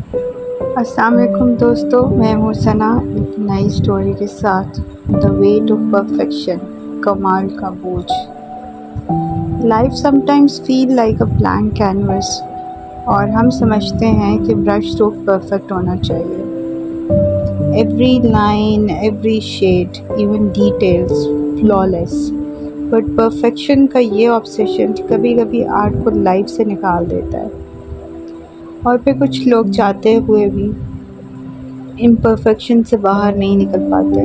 अस्सलाम वालेकुम दोस्तों, मैं हूँ सना एक नई स्टोरी के साथ। द वेट ऑफ परफेक्शन, कमाल का बोझ। Life sometimes feel like a blank canvas और हम समझते हैं कि ब्रश स्ट्रोक परफेक्ट होना चाहिए। Every line, every shade, even details flawless. But perfection का ये ऑब्सेशन कभी कभी आर्ट को लाइफ से निकाल देता है। और फिर कुछ लोग चाहते हुए भी इम्परफेक्शन से बाहर नहीं निकल पाते।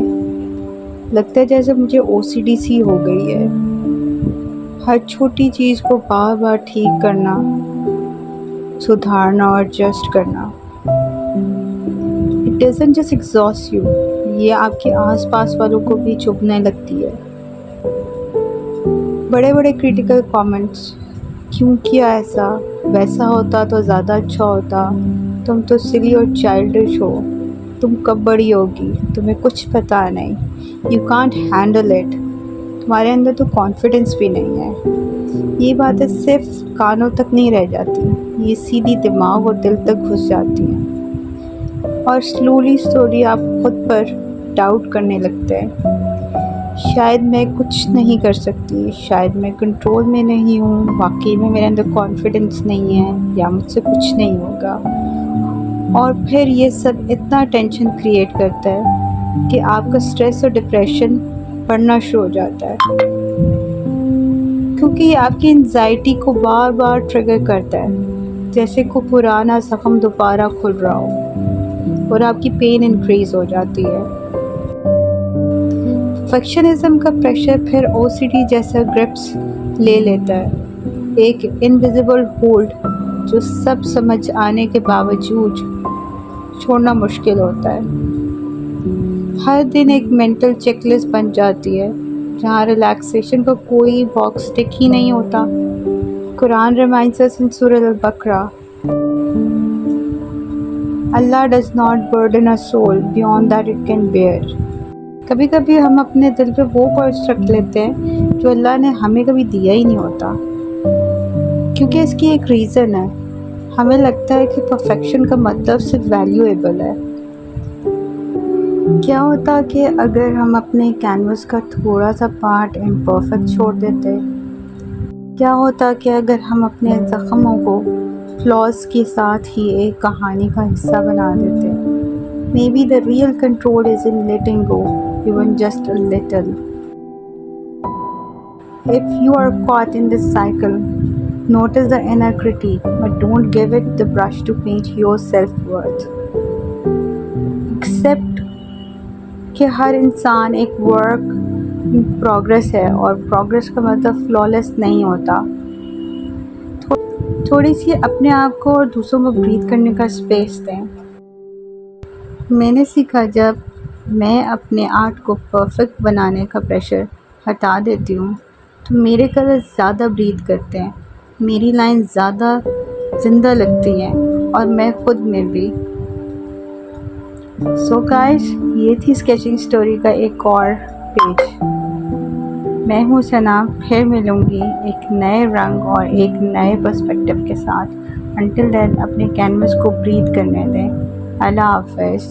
लगता है जैसे मुझे ओसीडी सी हो गई है। हर छोटी चीज़ को बार बार ठीक करना, सुधारना और एडजस्ट करना। It doesn't just exhaust you, ये आपके आसपास वालों को भी चुभने लगती है। बड़े बड़े क्रिटिकल कमेंट्स, क्यों किया ऐसा, वैसा होता तो ज़्यादा अच्छा होता, तुम तो सिली और चाइल्डिश हो, तुम कब बड़ी होगी, तुम्हें कुछ पता नहीं, यू कांट हैंडल इट, तुम्हारे अंदर तो कॉन्फिडेंस भी नहीं है। ये बातें सिर्फ कानों तक नहीं रह जाती, ये सीधी दिमाग और दिल तक घुस जाती हैं और स्लोली आप खुद पर डाउट करने लगते हैं। शायद मैं कुछ नहीं कर सकती, शायद मैं कंट्रोल में नहीं हूँ, वाकई में मेरे अंदर कॉन्फिडेंस नहीं है, या मुझसे कुछ नहीं होगा। और फिर ये सब इतना टेंशन क्रिएट करता है कि आपका स्ट्रेस और डिप्रेशन बढ़ना शुरू हो जाता है, क्योंकि ये आपकी एंजाइटी को बार बार ट्रिगर करता है, जैसे कोई पुराना जख्म दोबारा खुल रहा हो और आपकी पेन इंक्रीज हो जाती है। परफेक्शनिज्म का प्रेशर फिर ओसीडी जैसा ग्रिप्स ले लेता है, एक इनविजिबल होल्ड जो सब समझ आने के बावजूद छोड़ना मुश्किल होता है। हर दिन एक मेंटल चेकलिस्ट बन जाती है जहाँ रिलैक्सेशन का कोई बॉक्स टिक ही नहीं होता। कुरान रिमाइंड्स अस इन सूरह अल-बकरा, Allah does not burden a soul beyond that it can bear। कभी कभी हम अपने दिल पे वो कर्ज रख लेते हैं जो अल्लाह ने हमें कभी दिया ही नहीं होता, क्योंकि इसकी एक रीज़न है। हमें लगता है कि परफेक्शन का मतलब सिर्फ वैल्यूएबल है। क्या होता कि अगर हम अपने कैनवस का थोड़ा सा पार्ट इम्परफेक्ट छोड़ देते? क्या होता कि अगर हम अपने ज़ख्मों को फ्लॉज के साथ ही एक कहानी का हिस्सा बना देते? Maybe the real control is in letting go, even just a little. If you are caught in this cycle, notice the inner critique, but don't give it the brush to paint your self-worth. Accept कि हर इंसान एक work in progress है और progress का मतलब flawless नहीं होता। थोड़ी सी अपने आप को और दूसरों को ब्रीथ करने का स्पेस दें। मैंने सीखा जब मैं अपने आर्ट को परफेक्ट बनाने का प्रेशर हटा देती हूँ तो मेरे कलर ज़्यादा ब्रीथ करते हैं, मेरी लाइन ज़्यादा ज़िंदा लगती हैं और मैं खुद में भी। सो गाइस, ये थी स्केचिंग स्टोरी का एक और पेज। मैं हूँ सना, फिर मिलूँगी एक नए रंग और एक नए पर्सपेक्टिव के साथ। अंटिल देन अपने कैनवस को ब्रीथ करने दें। अल्लाह हाफ़िज़।